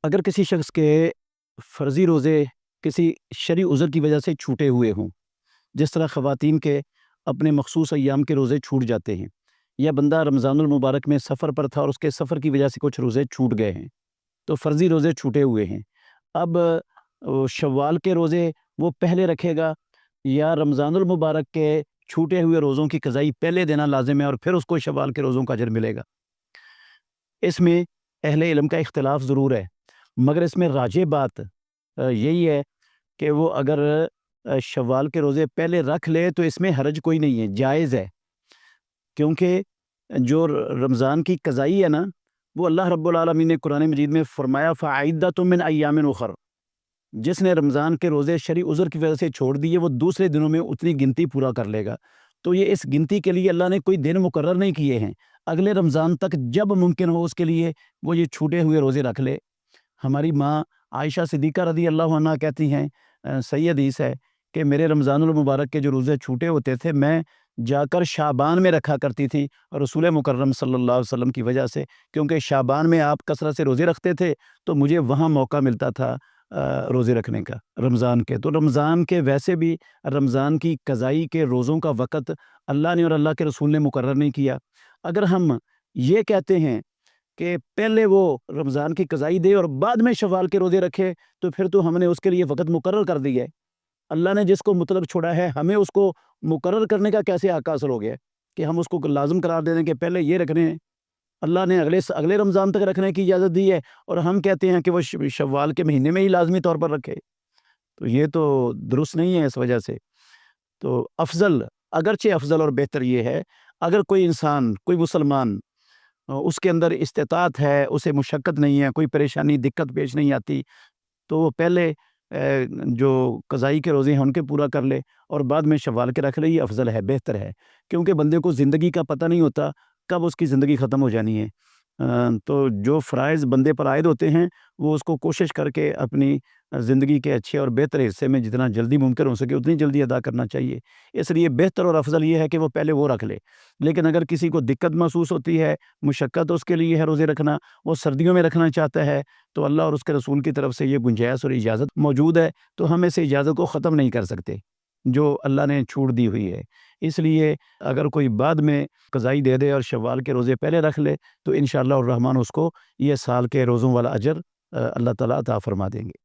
اگر کسی شخص کے فرضی روزے کسی شرعی عذر کی وجہ سے چھوٹے ہوئے ہوں، جس طرح خواتین کے اپنے مخصوص ایام کے روزے چھوٹ جاتے ہیں، یا بندہ رمضان المبارک میں سفر پر تھا اور اس کے سفر کی وجہ سے کچھ روزے چھوٹ گئے ہیں، تو فرضی روزے چھوٹے ہوئے ہیں، اب شوال کے روزے وہ پہلے رکھے گا یا رمضان المبارک کے چھوٹے ہوئے روزوں کی قضائی پہلے دینا لازم ہے اور پھر اس کو شوال کے روزوں کا اجر ملے گا؟ اس میں اہل علم کا اختلاف ضرور ہے، مگر اس میں راجح بات یہی ہے کہ وہ اگر شوال کے روزے پہلے رکھ لے تو اس میں حرج کوئی نہیں ہے، جائز ہے، کیونکہ جو رمضان کی قضائی ہے نا، وہ اللہ رب العالمین نے قرآن مجید میں فرمایا فَعِدَّةٌ مِّنْ أَيَّامٍ أُخَرَ، جس نے رمضان کے روزے شرعی عذر کی وجہ سے چھوڑ دیے وہ دوسرے دنوں میں اتنی گنتی پورا کر لے گا۔ تو یہ اس گنتی کے لیے اللہ نے کوئی دن مقرر نہیں کیے ہیں، اگلے رمضان تک جب ممکن ہو اس کے لیے وہ یہ چھوٹے ہوئے روزے رکھ لے۔ ہماری ماں عائشہ صدیقہ رضی اللہ عنہ کہتی ہیں، صحیح حدیث ہے کہ میرے رمضان المبارک کے جو روزے چھوٹے ہوتے تھے میں جا کر شعبان میں رکھا کرتی تھی، اور رسول مکرم صلی اللہ علیہ وسلم کی وجہ سے، کیونکہ شعبان میں آپ کثرت سے روزے رکھتے تھے تو مجھے وہاں موقع ملتا تھا روزے رکھنے کا رمضان کے۔ تو رمضان کے ویسے بھی رمضان کی قضائی کے روزوں کا وقت اللہ نے اور اللہ کے رسول نے مقرر نہیں کیا۔ اگر ہم یہ کہتے ہیں کہ پہلے وہ رمضان کی قضائی دے اور بعد میں شوال کے روزے رکھے تو پھر تو ہم نے اس کے لیے وقت مقرر کر دیا ہے۔ اللہ نے جس کو مطلق چھوڑا ہے ہمیں اس کو مقرر کرنے کا کیسے حق حاصل ہو گیا کہ ہم اس کو لازم قرار دے دیں کہ پہلے یہ رکھنے ہیں؟ اللہ نے اگلے رمضان تک رکھنے کی اجازت دی ہے اور ہم کہتے ہیں کہ وہ شوال کے مہینے میں ہی لازمی طور پر رکھے، تو یہ تو درست نہیں ہے۔ اس وجہ سے تو افضل، اگرچہ افضل اور بہتر یہ ہے، اگر کوئی انسان، کوئی مسلمان اس کے اندر استطاعت ہے، اسے مشقت نہیں ہے، کوئی پریشانی دقت پیش نہیں آتی، تو وہ پہلے جو قضائی کے روزے ہیں ان کے پورا کر لے اور بعد میں شوال کے رکھ لے، یہ افضل ہے، بہتر ہے، کیونکہ بندے کو زندگی کا پتہ نہیں ہوتا کب اس کی زندگی ختم ہو جانی ہے۔ تو جو فرائض بندے پر عائد ہوتے ہیں وہ اس کو کوشش کر کے اپنی زندگی کے اچھے اور بہتر حصے میں جتنا جلدی ممکن ہو سکے اتنی جلدی ادا کرنا چاہیے۔ اس لیے بہتر اور افضل یہ ہے کہ وہ پہلے وہ رکھ لے، لیکن اگر کسی کو دقت محسوس ہوتی ہے، مشقت اس کے لیے ہے روزے رکھنا، وہ سردیوں میں رکھنا چاہتا ہے، تو اللہ اور اس کے رسول کی طرف سے یہ گنجائش اور اجازت موجود ہے، تو ہم اس اجازت کو ختم نہیں کر سکتے جو اللہ نے چھوٹ دی ہوئی ہے۔ اس لیے اگر کوئی بعد میں قضائی دے دے اور شوال کے روزے پہلے رکھ لے تو انشاءاللہ الرحمن اس کو یہ سال کے روزوں والا اجر اللہ تعالیٰ عطا فرما دیں گے۔